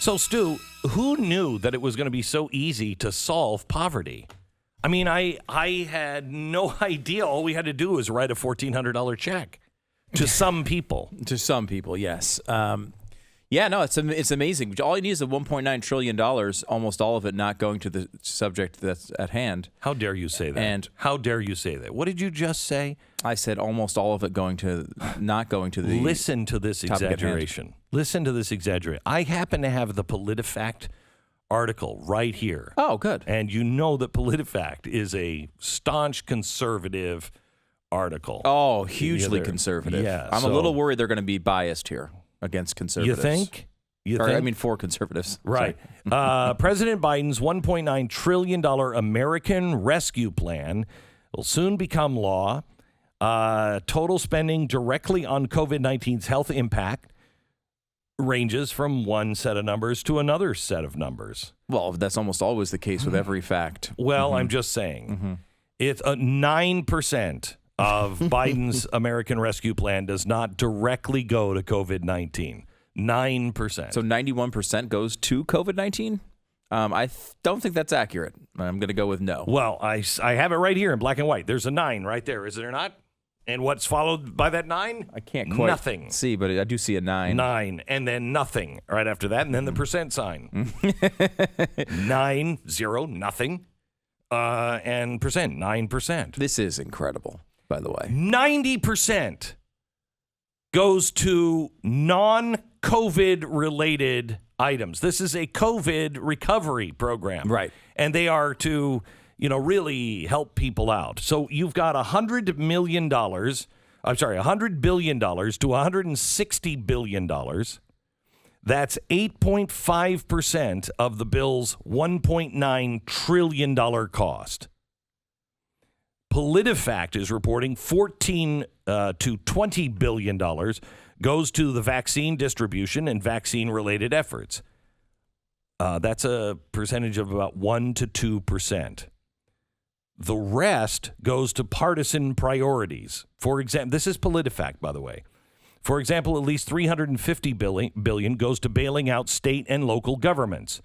So, Stu, who knew that it was going to be so easy to solve poverty? I mean, I had no idea. All we had to do was write a $1,400 check to some people. To some people, yes. Yeah, no, it's amazing. All you need is a $1.9 trillion, almost all of it not going to the subject that's at hand. How dare you say that? And how dare you say that? What did you just say? I said almost all of it not going to the Listen to this exaggeration. Listen to this exaggeration. I happen to have the PolitiFact article right here. Oh, good. And you know that PolitiFact is a staunch conservative article. Oh, hugely conservative. Yeah, I'm a little worried they're going to be biased here against conservatives. You think? I mean, for conservatives. Right. President Biden's $1.9 trillion American Rescue Plan will soon become law. Total spending directly on COVID-19's health impact ranges from one set of numbers to another set of numbers. Well, that's almost always the case with every fact. Well, I'm just saying. It's 9% of Biden's American Rescue Plan does not directly go to COVID-19. 9%. So 91% goes to COVID-19? I don't think that's accurate. I'm going to go with no. Well, I have it right here in black and white. There's a 9 right there, is there not? And what's followed by that 9? I can't quite nothing. See, but I do see a 9. 9, and then nothing right after that, and then the percent sign. 9, 0, nothing, and percent, 9%. This is incredible, by the way. 90% goes to non-COVID related items. This is a COVID recovery program. Right. And they are to, really help people out. So you've got $100 billion to $160 billion. That's 8.5% of the bill's $1.9 trillion cost. PolitiFact is reporting $14 to $20 billion goes to the vaccine distribution and vaccine-related efforts. That's a percentage of about 1 to 2%. The rest goes to partisan priorities. For example, this is PolitiFact, by the way. For example, at least $350 billion goes to bailing out state and local governments.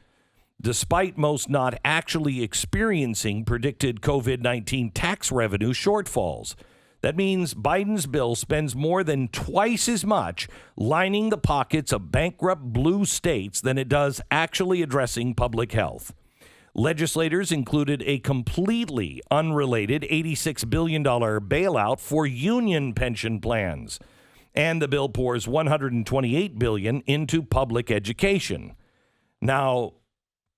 Despite most not actually experiencing predicted COVID-19 tax revenue shortfalls. That means Biden's bill spends more than twice as much lining the pockets of bankrupt blue states than it does actually addressing public health. Legislators included a completely unrelated $86 billion bailout for union pension plans. And the bill pours $128 billion into public education. Now,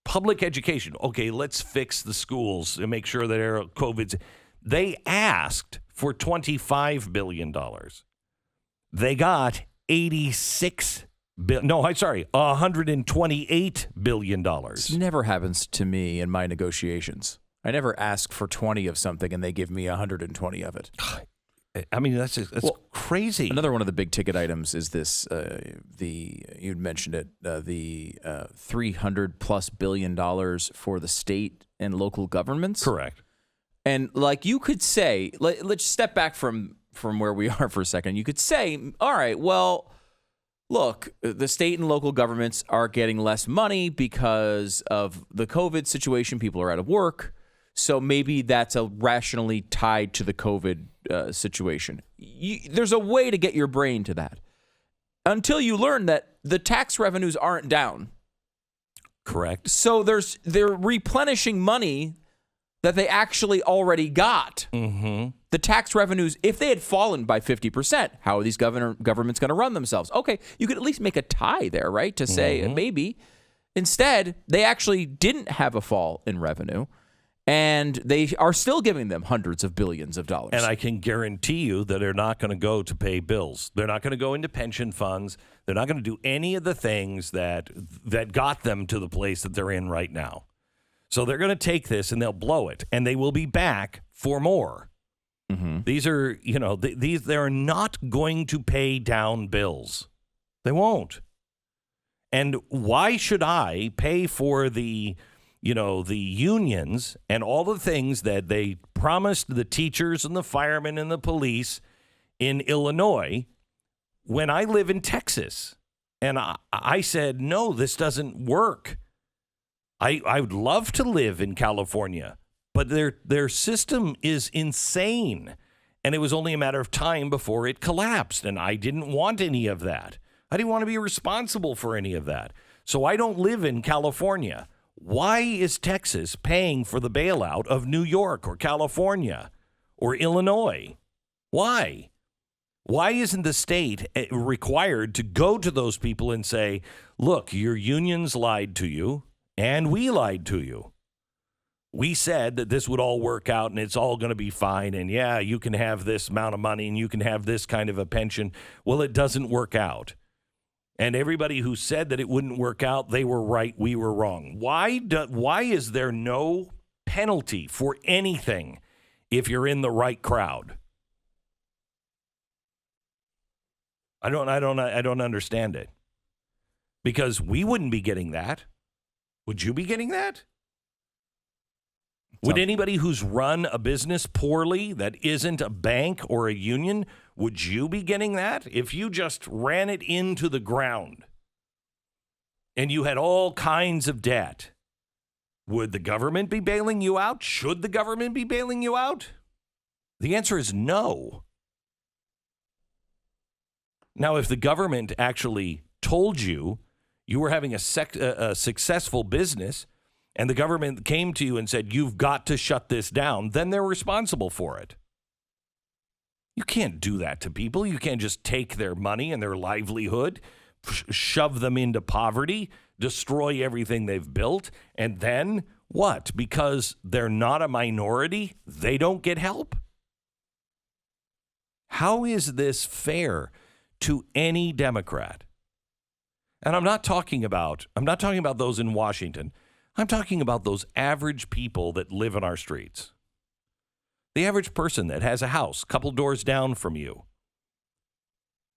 public education, okay, let's fix the schools and make sure that COVID's. They asked for $25 billion. They got $128 billion. This never happens to me in my negotiations. I never ask for 20 of something and they give me 120 of it. I mean, that's crazy. Another one of the big ticket items is this, you'd mentioned it, the $300+ billion for the state and local governments. Correct. And like you could say, let's step back from where we are for a second. You could say, all right, well, look, the state and local governments are getting less money because of the COVID situation. People are out of work. So maybe that's rationally tied to the COVID situation. There's a way to get your brain to that until you learn that the tax revenues aren't down. Correct. So they're replenishing money that they actually already got. Mm-hmm. The tax revenues, if they had fallen by 50%, how are these governments going to run themselves? Okay, you could at least make a tie there, right? To say maybe. Instead, they actually didn't have a fall in revenue, and they are still giving them hundreds of billions of dollars. And I can guarantee you that they're not going to go to pay bills. They're not going to go into pension funds. They're not going to do any of the things that got them to the place that they're in right now. So they're going to take this and they'll blow it, and they will be back for more. Mm-hmm. These are, they're not going to pay down bills. They won't. And why should I pay for the unions and all the things that they promised the teachers and the firemen and the police in Illinois when I live in Texas? And I said, no, this doesn't work. I would love to live in California, but their system is insane. And it was only a matter of time before it collapsed. And I didn't want any of that. I didn't want to be responsible for any of that. So I don't live in California. Why is Texas paying for the bailout of New York or California or Illinois? Why? Why isn't the state required to go to those people and say, look, your unions lied to you and we lied to you. We said that this would all work out and it's all going to be fine. And yeah, you can have this amount of money and you can have this kind of a pension. Well, it doesn't work out. And everybody who said that it wouldn't work out, they were right, we were wrong. Why is there no penalty for anything if you're in the right crowd? I don't understand it. Because we wouldn't be getting that. Would you be getting that? Would anybody who's run a business poorly that isn't a bank or a union, would you be getting that? If you just ran it into the ground and you had all kinds of debt, would the government be bailing you out? Should the government be bailing you out? The answer is no. Now, if the government actually told you you were having a successful business, and the government came to you and said, you've got to shut this down, then they're responsible for it. You can't do that to people. You can't just take their money and their livelihood, shove them into poverty, destroy everything they've built, and then what? Because they're not a minority, they don't get help? How is this fair to any Democrat? And I'm not talking about those in Washington. I'm talking about those average people that live in our streets. The average person that has a house a couple doors down from you.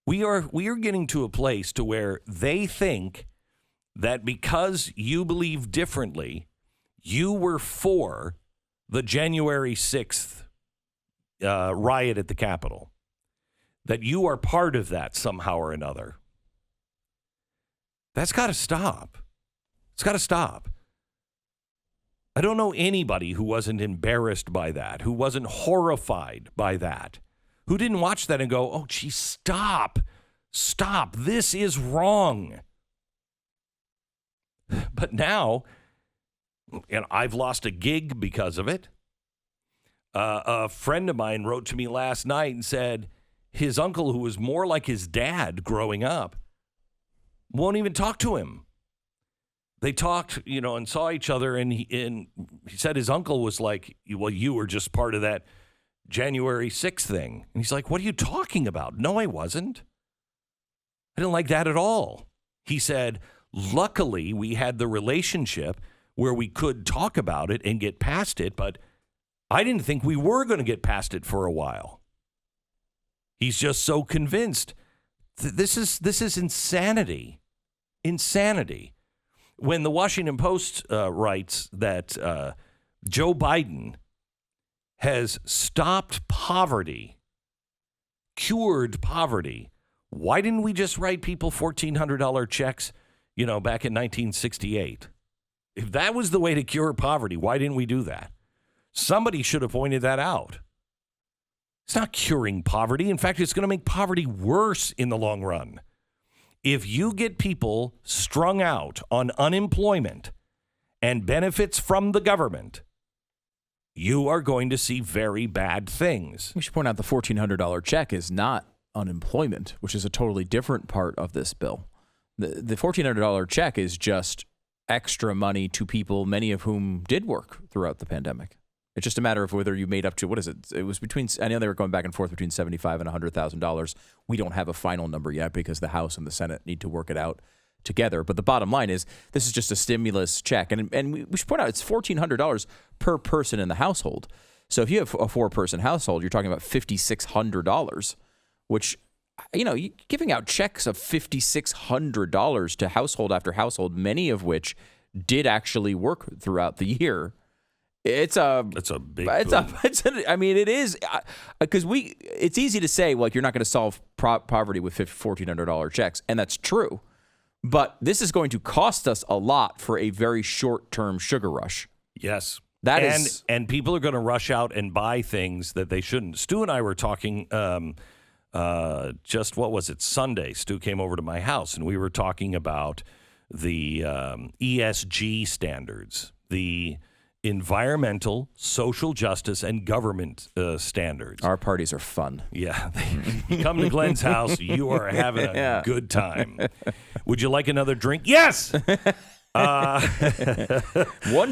We are getting to a place to where they think that because you believe differently, you were for the January 6th riot at the Capitol, that you are part of that somehow or another. That's got to stop. It's got to stop. I don't know anybody who wasn't embarrassed by that, who wasn't horrified by that, who didn't watch that and go, oh, gee, stop, this is wrong. But now, and I've lost a gig because of it. A friend of mine wrote to me last night and said his uncle, who was more like his dad growing up, won't even talk to him. They talked, and saw each other, and he said his uncle was like, well, you were just part of that January 6th thing. And he's like, what are you talking about? No, I wasn't. I didn't like that at all. He said, luckily, we had the relationship where we could talk about it and get past it, but I didn't think we were going to get past it for a while. He's just so convinced. This is insanity. Insanity. When the Washington Post writes that Joe Biden has stopped poverty, cured poverty, why didn't we just write people $1,400 checks, back in 1968? If that was the way to cure poverty, why didn't we do that? Somebody should have pointed that out. It's not curing poverty. In fact, it's going to make poverty worse in the long run. If you get people strung out on unemployment and benefits from the government, you are going to see very bad things. We should point out the $1,400 check is not unemployment, which is a totally different part of this bill. The $1,400 check is just extra money to people, many of whom did work throughout the pandemic. It's just a matter of whether you made up to, what is it? It was I know they were going back and forth between $75,000 and $100,000. We don't have a final number yet because the House and the Senate need to work it out together. But the bottom line is this is just a stimulus check. And we should point out it's $1,400 per person in the household. So if you have a four-person household, you're talking about $5,600, which, giving out checks of $5,600 to household after household, many of which did actually work throughout the year. It's a big. It is because it's easy to say, like, you're not going to solve poverty with $1,400 checks, and that's true. But this is going to cost us a lot for a very short-term sugar rush. Yes. That and people are going to rush out and buy things that they shouldn't. Stu and I were talking just, what was it, Sunday. Stu came over to my house, and we were talking about the ESG standards, the environmental, social justice, and government standards. Our parties are fun. Yeah. Come to Glenn's house. You are having a good time. Would you like another drink? Yes! One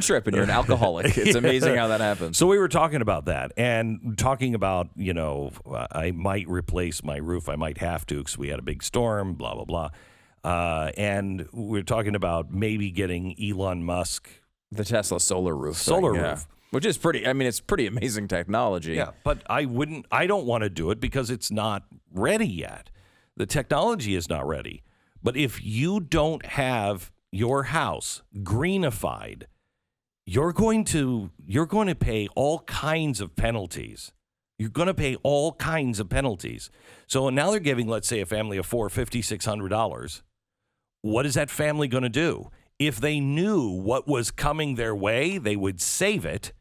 trip and you're an alcoholic. It's amazing how that happens. So we were talking about that and talking about, I might replace my roof. I might have to because we had a big storm, blah, blah, blah. And we're talking about maybe getting Elon Musk. The Tesla solar roof. Roof. Which is it's pretty amazing technology. Yeah, but I don't want to do it because it's not ready yet. The technology is not ready. But if you don't have your house greenified, you're going to pay all kinds of penalties. You're going to pay all kinds of penalties. So now they're giving, let's say, a family of four $5,600. What is that family going to do? If they knew what was coming their way, they would save it,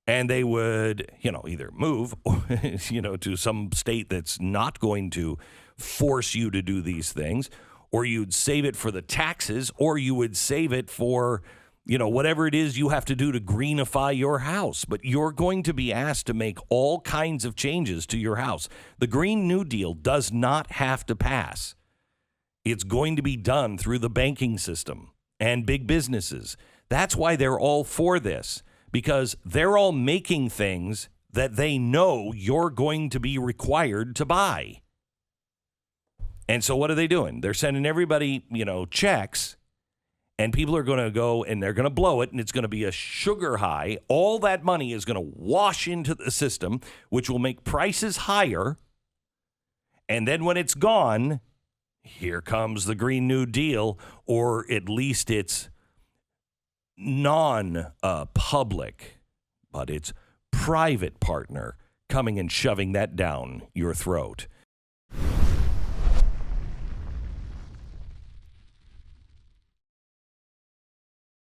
and they would, either move, to some state that's not going to force you to do these things, or you'd save it for the taxes, or you would save it for, whatever it is you have to do to greenify your house. But you're going to be asked to make all kinds of changes to your house. The Green New Deal does not have to pass. It's going to be done through the banking system and big businesses. That's why they're all for this, because they're all making things that they know you're going to be required to buy. And so what are they doing? They're sending everybody, checks, and people are going to go and they're going to blow it, and it's going to be a sugar high. All that money is going to wash into the system, which will make prices higher. And then when it's gone, here comes the Green New Deal, or at least it's non-public, but it's private partner coming and shoving that down your throat.